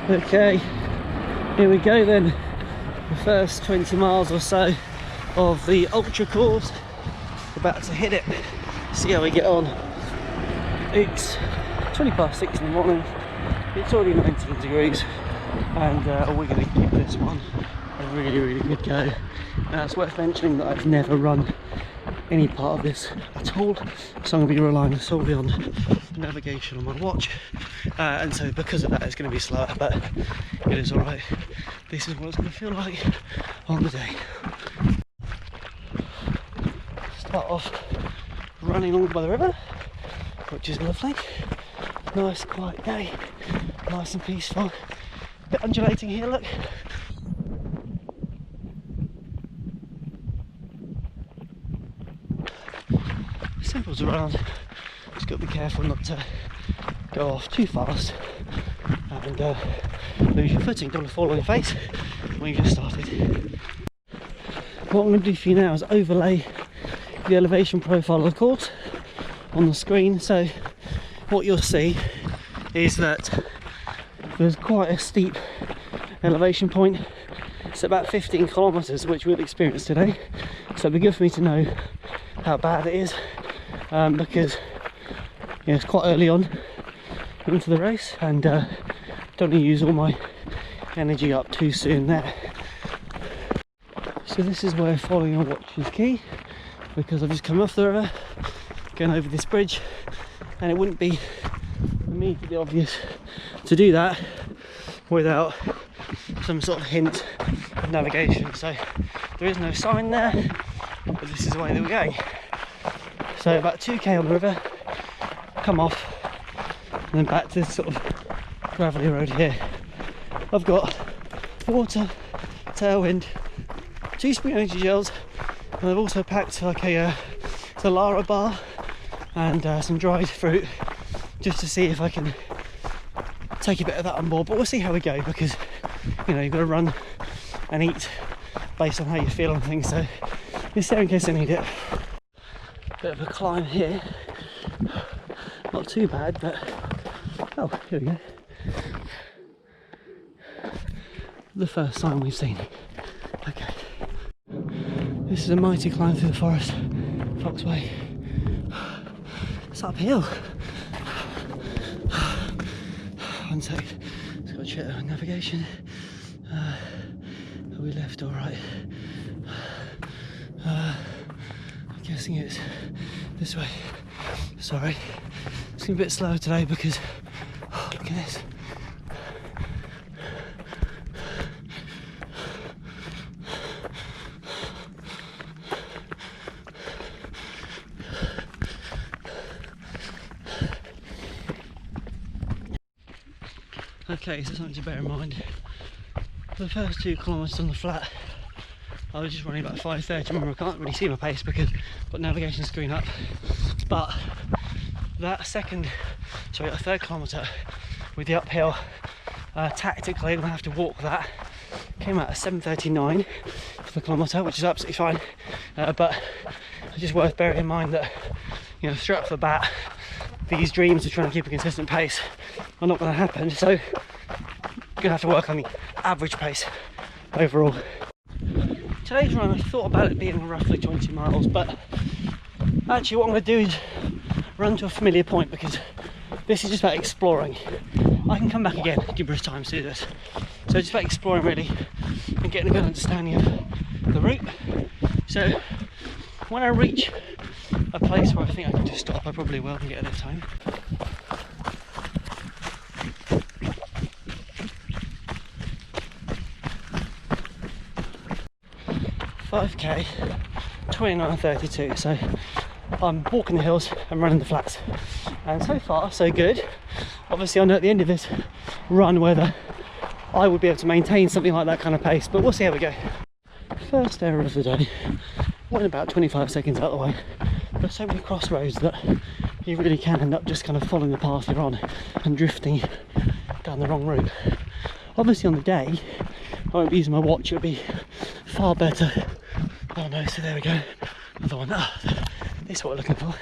Okay, here we go then. The first 20 miles or so of the ultra course. About to hit it. See how we get on. It's 20 past 6 in the morning. It's already 19 degrees, and we're going to give this one a really good go. Now it's worth mentioning that I've never run any part of this at all, so I'm going to be relying solely on navigation on my watch, and so because of that it's going to be slower, but it is alright. This is what it's going to feel like on the day. Start off running along by the river, which is lovely. Nice quiet day, nice and peaceful. Bit undulating here, look. Simple to run, just got to be careful not to go off too fast and lose your footing. Don't want to fall on your face when you just started. What I'm going to do for you now is overlay the elevation profile of the course on the screen, so what you'll see is that there's quite a steep elevation point. It's about 15 kilometers, which we'll experience today, so it'd be good for me to know how bad it is, because it's quite early on into the race, and don't want to use all my energy up too soon there. So this is where following your watch is key, because I've just come off the river, going over this bridge, and it wouldn't be immediately obvious to do that without some sort of hint of navigation. So there is no sign there, but this is the way that we're going. So about 2k on the river, come off, and then back to this sort of gravelly road here. I've got water, tailwind, 2 spring energy gels, and I've also packed like a Lara bar and some dried fruit, just to see if I can take a bit of that on board. But we'll see how we go, because you know, you've got to run and eat based on how you feel on things, so it's there in case I need it. Bit of a climb here, not too bad, but oh, here we go. The first sign we've seen. Okay, this is a mighty climb through the forest, Foxway. It's uphill. One sec, just got to check on navigation. Are we left or right? I'm guessing it's this way. Sorry, it's been a bit slow today because look at this. Okay, so something to bear in mind. For the first 2 kilometres on the flat, I was just running about 5:30. Remember, I can't really see my pace because I've got navigation screen up. But that third kilometre with the uphill, tactically I'm going to have to walk that. Came out at 7:39 for the kilometre, which is absolutely fine. But it's just worth bearing in mind that, you know, straight off the bat, these dreams of trying to keep a consistent pace are not going to happen. So you're going to have to work on the average pace overall. Today's run, I thought about it being roughly 20 miles, but actually what I'm going to do is run to a familiar point, because this is just about exploring. I can come back again, give us time to do this. So it's just about exploring really, and getting a good understanding of the route. So when I reach a place where I think I can just stop, I probably will and get enough time. .5k, 29:32, so I'm walking the hills and running the flats, and so far so good. Obviously I know at the end of this run whether I would be able to maintain something like that kind of pace, but we'll see how we go. First error of the day, went about 25 seconds out of the way. There's so many crossroads that you really can end up just kind of following the path you're on and drifting down the wrong route. Obviously on the day I won't be using my watch, it'll be far better. Oh no, so there we go, another one. This is what we're looking for.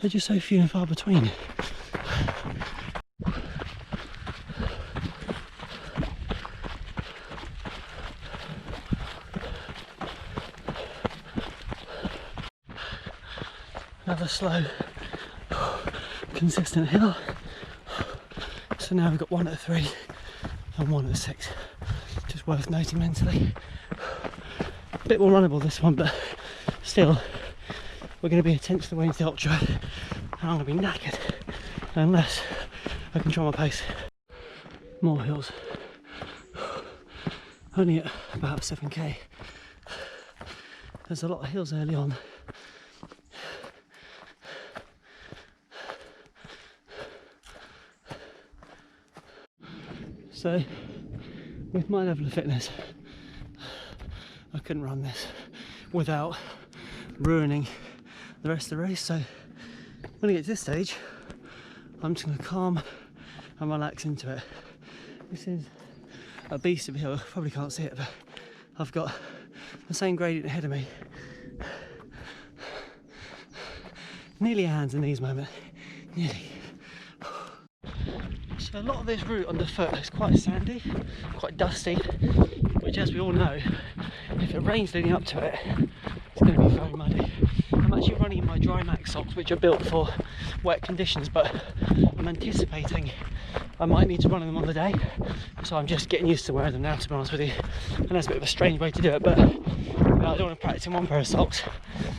They're just so few and far between. Another slow, consistent hill. So now we've got 1 at 3 and 1 at 6. Just worth noting mentally. A bit more runnable this one, but still, we're going to be a tenth of the way into the ultra, and I'm going to be knackered unless I control my pace. More hills. Only at about 7k. There's a lot of hills early on. So, with my level of fitness, I couldn't run this without ruining the rest of the race. So, when I get to this stage, I'm just going to calm and relax into it. This is a beast of a hill. Probably can't see it, but I've got the same gradient ahead of me. Nearly a hands and knees moment. Nearly. So a lot of this route underfoot is quite sandy, quite dusty, which, as we all know, if it rains leading up to it, it's going to be very muddy. I'm actually running in my dry max socks, which are built for wet conditions, but I'm anticipating I might need to run in them on the day, so I'm just getting used to wearing them now, to be honest with you. And that's a bit of a strange way to do it, but you know, I don't want to practice in one pair of socks.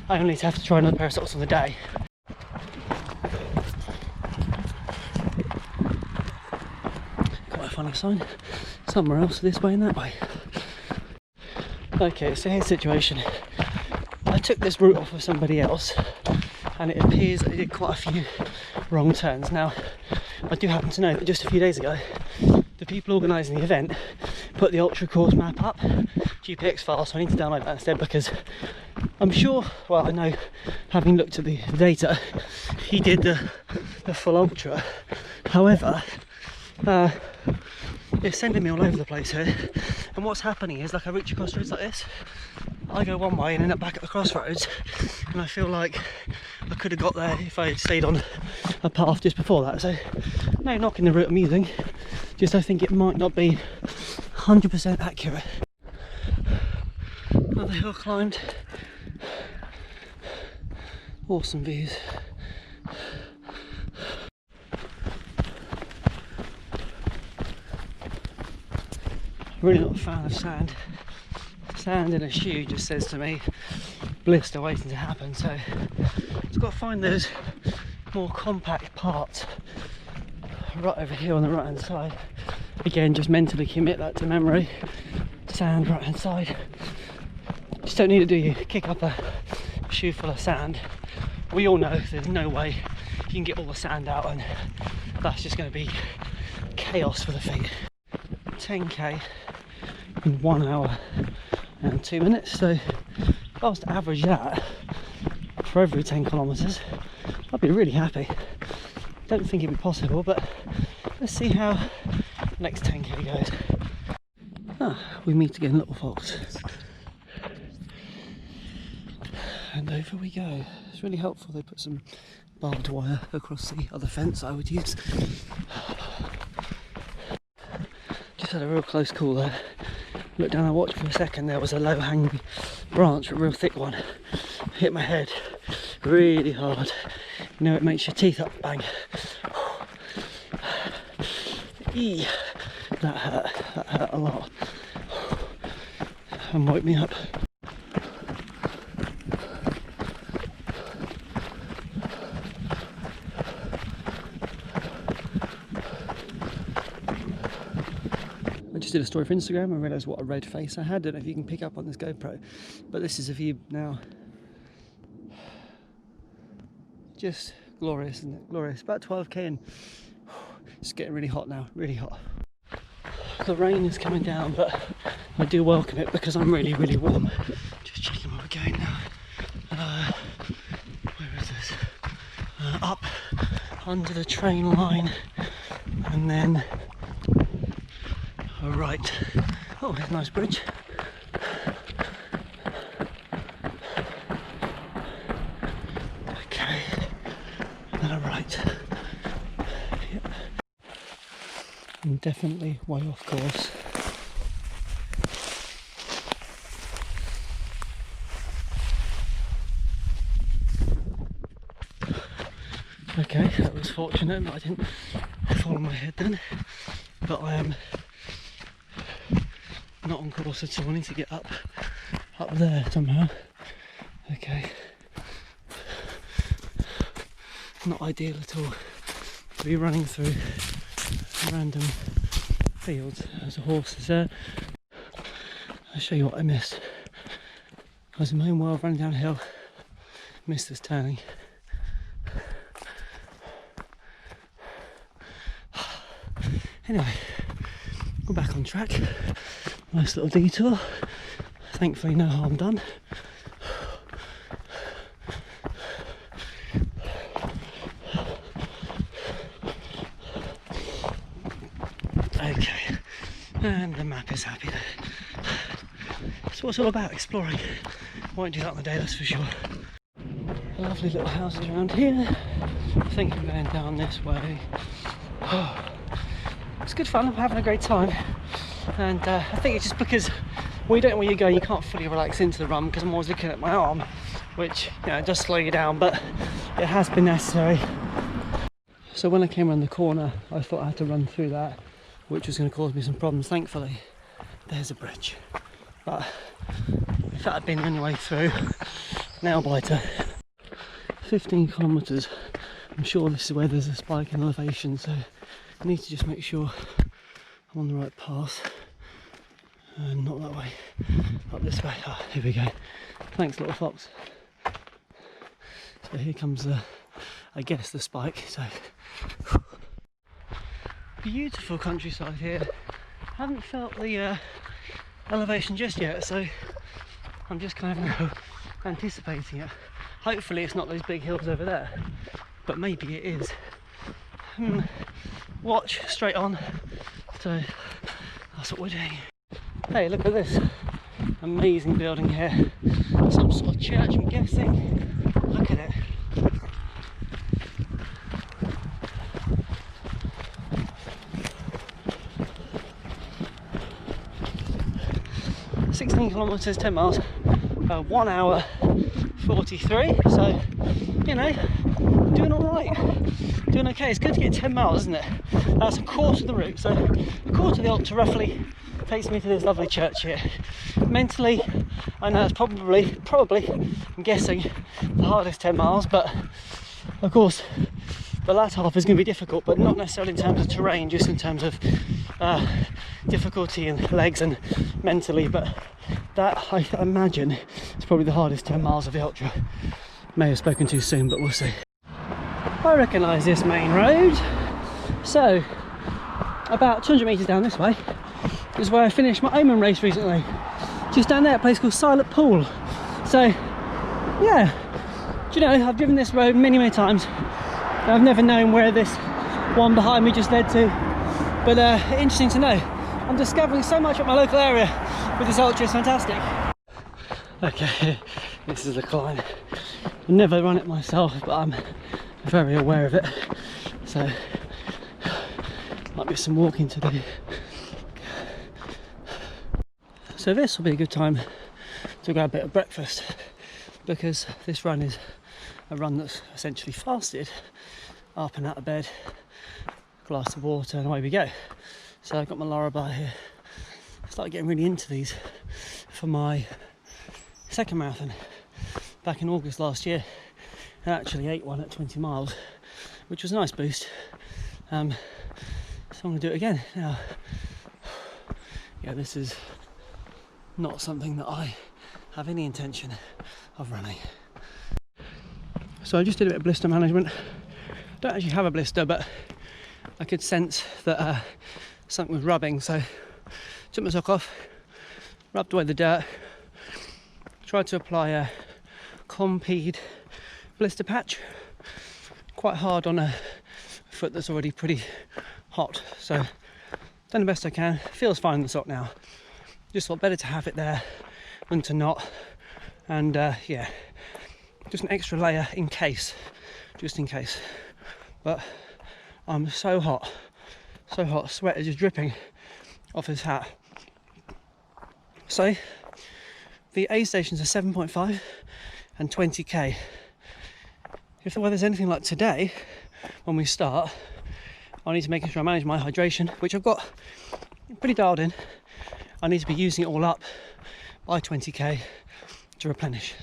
I only have to try another pair of socks on the day. Quite a funny sign. Somewhere else this way and that way. Okay, so here's the situation. I took this route off of somebody else, and it appears that they did quite a few wrong turns. Now, I do happen to know that just a few days ago, the people organising the event put the ultra course map up, GPX file, so I need to download that instead, because I'm sure, well, I know, having looked at the data, he did the full ultra. However, it's sending me all over the place here, and what's happening is, like, I reach a crossroads like this, I go one way and end up back at the crossroads, and I feel like I could have got there if I had stayed on a path just before that. So no knocking the route I'm using, just I think it might not be 100% accurate. Another hill climbed. Awesome views. Really not a fan of sand. Sand in a shoe just says to me, blister waiting to happen. So I've got to find those more compact parts right over here on the right hand side. Again, just mentally commit that to memory. Sand right hand side. Just don't need to do you kick up a shoe full of sand. We all know there's no way you can get all the sand out, and that's just going to be chaos for the feet. 10k in 1 hour and 2 minutes. So if I was to average that for every 10 kilometres, I'd be really happy. Don't think it'd be possible, but let's see how the next 10k goes. We meet again, little fox. And over we go. It's really helpful they put some barbed wire across the other fence I would use. Just had a real close call there. Looked down, I watched for a second, there was a low hanging branch, a real thick one. Hit my head really hard. You know, it makes your teeth up, bang. Eee. That hurt a lot. And woke me up. I just did a story for Instagram and realised what a red face I had. I don't know if you can pick up on this GoPro, but this is a view now. Just glorious, isn't it? Glorious. About 12k and it's getting really hot now, really hot. The rain is coming down, but I do welcome it because I'm really, really warm. Just checking where we're going now. Where is this? Up under the train line and then right. Oh, there's a nice bridge. Okay, and then a right. Yep. I'm definitely way off course. Okay, that was fortunate that I didn't fall on my head then, but I am not on course at all. I need to get up there somehow. Okay, not ideal at all to be running through random fields as a horse is there. I'll show you what I missed. I was in my own world running downhill, missed this turning. Anyway, we're back on track. Nice little detour. Thankfully no harm done. Okay, and the map is happy there. That's what it's all about, exploring. Won't do that on the day, that's for sure. Lovely little houses around here. I think I'm going down this way. It's good fun, I'm having a great time. And I think it's just because when you don't know where you're going, you can't fully relax into the run because I'm always looking at my arm, which, you know, does slow you down, but it has been necessary. So when I came around the corner, I thought I had to run through that, which was going to cause me some problems. Thankfully, there's a bridge. But if that had been the only way through, nail biter. 15 kilometres. I'm sure this is where there's a spike in elevation, so I need to just make sure I'm on the right path. And not that way, up this way. Ah, here we go. Thanks, little fox. So here comes the, I guess, the spike. So beautiful countryside here. Haven't felt the elevation just yet, so I'm just kind of anticipating it. Hopefully it's not those big hills over there, but maybe it is. Watch straight on. So that's what we're doing. Hey, look at this amazing building here. Some sort of church, I'm guessing. Look at it. "16 kilometres, 10 miles, 1 hour 43." So, you know, doing all right, doing okay. It's good to get 10 miles, isn't it? That's a quarter of the route. So, a quarter of the ultra roughly takes me to this lovely church here. Mentally, I know it's probably, I'm guessing, the hardest 10 miles, but of course, the last half is going to be difficult, but not necessarily in terms of terrain, just in terms of difficulty in legs and mentally. But that, I imagine, is probably the hardest 10 miles of the ultra. May have spoken too soon, but we'll see. I recognise this main road. So, about 200 metres down this way is where I finished my Oman race recently. Just down there, a place called Silent Pool. So, yeah, do you know, I've driven this road many, many times. I've never known where this one behind me just led to, but interesting to know. I'm discovering so much about my local area with this ultra. It's fantastic. Okay, this is the climb. I've never run it myself, but I'm very aware of it. So, might be some walking to do. So this will be a good time to grab a bit of breakfast, because this run is a run that's essentially fasted. Up and out of bed, glass of water, and away we go. So I've got my Laura bar here. I started getting really into these for my second marathon back in August last year. I actually ate one at 20 miles, which was a nice boost. So I'm going to do it again now. Yeah, this is not something that I have any intention of running. So I just did a bit of blister management. Don't actually have a blister, but I could sense that something was rubbing, so took my sock off, rubbed away the dirt, tried to apply a Compeed blister patch, quite hard on a foot that's already pretty hot, so done the best I can. Feels fine in the sock now. Just thought better to have it there than to not, and yeah, just an extra layer in case, just in case. But I'm so hot, sweat is just dripping off his hat. So the aid stations are 7.5 and 20k. If the weather's anything like today, when we start, I need to make sure I manage my hydration, which I've got pretty dialed in. I need to be using it all up by 20k to replenish.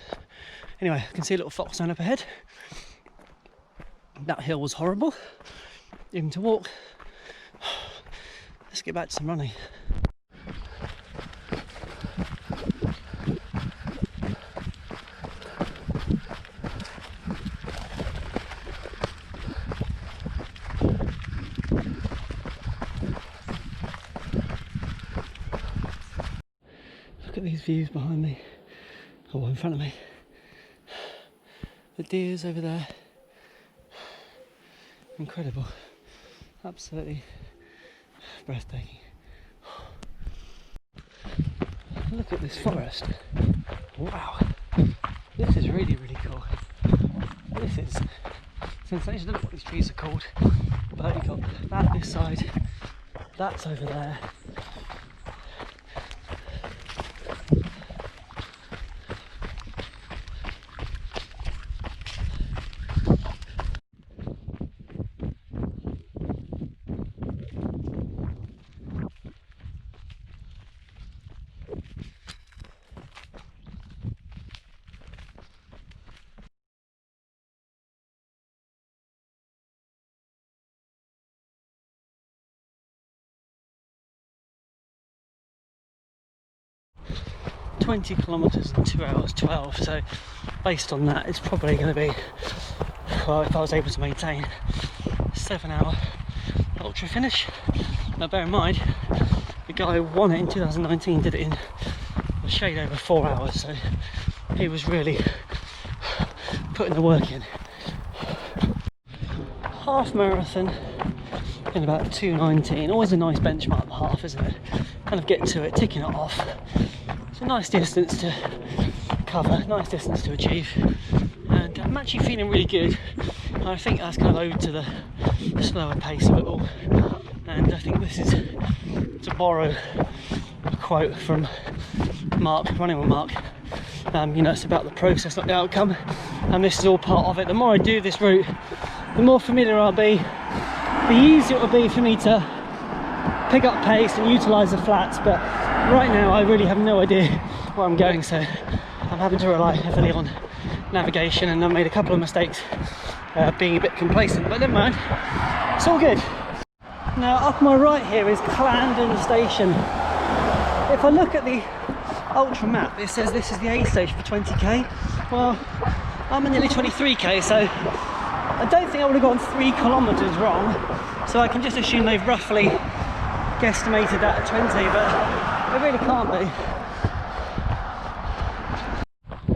Anyway, I can see a little fox sign up ahead. That hill was horrible, even to walk. Let's get back to some running. Look at these views behind me, or in front of me. The deers over there. Incredible. Absolutely breathtaking. Look at this forest. Wow. This is really, really cool. This is sensational. I don't know what these trees are called, but you've got that this side, that's over there. 20 kilometres in 2 hours 12, so based on that it's probably going to be, well, if I was able to maintain a 7-hour ultra finish. Now bear in mind, the guy who won it in 2019 did it in a shade over 4 hours, so he was really putting the work in. Half marathon in about 2:19, always a nice benchmark, the half, isn't it? Kind of getting to it, ticking it off. It's a nice distance to cover, nice distance to achieve, and I'm actually feeling really good. I think that's kind of owed to the slower pace of it all, and I think this is, to borrow a quote from Mark, running with Mark, you know, it's about the process, not the outcome, and this is all part of it. The more I do this route, the more familiar I'll be, the easier it will be for me to pick up pace and utilise the flats, but right now I really have no idea where I'm going, so I'm having to rely heavily on navigation, and I've made a couple of mistakes being a bit complacent, but never mind, it's all good. Now up my right here is Clarendon Station. If I look at the ultra map, it says this is the A stage for 20k. Well, I'm at nearly 23k, so I don't think I would have gone 3 kilometres wrong, so I can just assume they've roughly guesstimated that at 20, but it really can't be.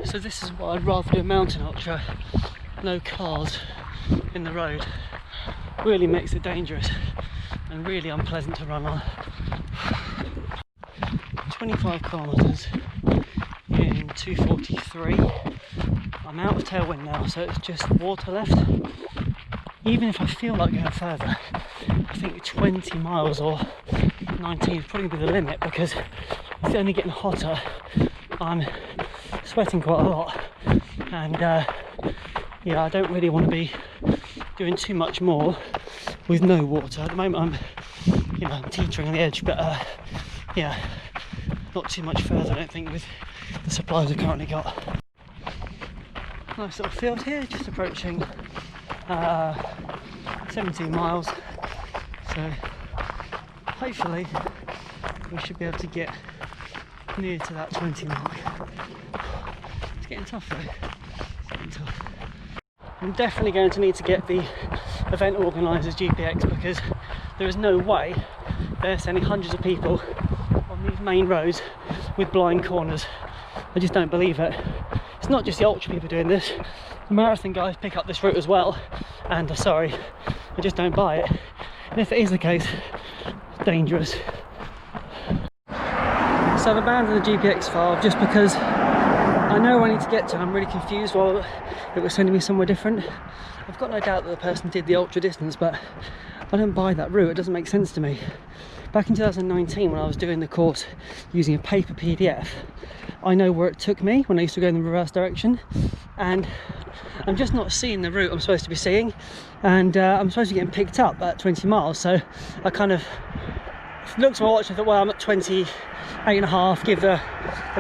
So this is what I'd rather do, a mountain ultra, no cars in the road. Really makes it dangerous and really unpleasant to run on. 25 kilometres in 2:43. I'm out of tailwind now, so it's just water left. Even if I feel like going further, I think 20 miles or 19 is probably be the limit, because it's only getting hotter. I'm sweating quite a lot, and yeah, I don't really want to be doing too much more with no water. At the moment I'm teetering on the edge, but yeah, not too much further, I don't think, with the supplies I've currently got. Nice little field here, just approaching 17 miles, so hopefully we should be able to get near to that 20 mark. It's getting tough though, it's getting tough. I'm definitely going to need to get the event organisers GPX, because there is no way they're sending hundreds of people on these main roads with blind corners. I just don't believe it. It's not just the ultra people doing this, the marathon guys pick up this route as well, and sorry, I just don't buy it. And if it is the case, it's dangerous. So I've abandoned the GPX file just because I know where I need to get to. I'm really confused while it was sending me somewhere different. I've got no doubt that the person did the ultra distance, but I don't buy that route. It doesn't make sense to me. Back in 2019, when I was doing the course using a paper PDF, I know where it took me when I used to go in the reverse direction, and I'm just not seeing the route I'm supposed to be seeing, and I'm supposed to be getting picked up at 20 miles, so I kind of looked at my watch and thought, well, I'm at 28 and a half, give the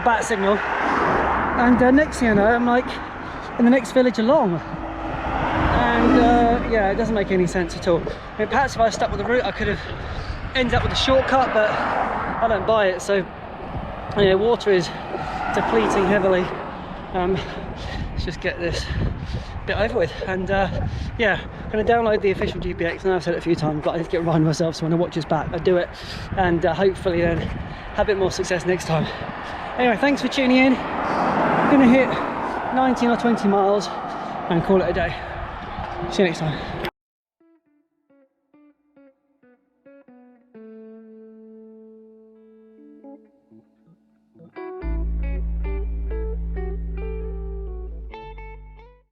bat signal, and next thing I know, I'm like in the next village along, and yeah, it doesn't make any sense at all. I mean, perhaps if I stuck with the route I could have ended up with a shortcut, but I don't buy it. So yeah, water is depleting heavily. Let's just get this bit over with, and yeah, I'm going to download the official GPX. I know I've said it a few times, but I need to get reminded myself, so when I watch this back I do it, and hopefully then have a bit more success next time. Anyway, thanks for tuning in. I'm going to hit 19 or 20 miles and call it a day. See you next time.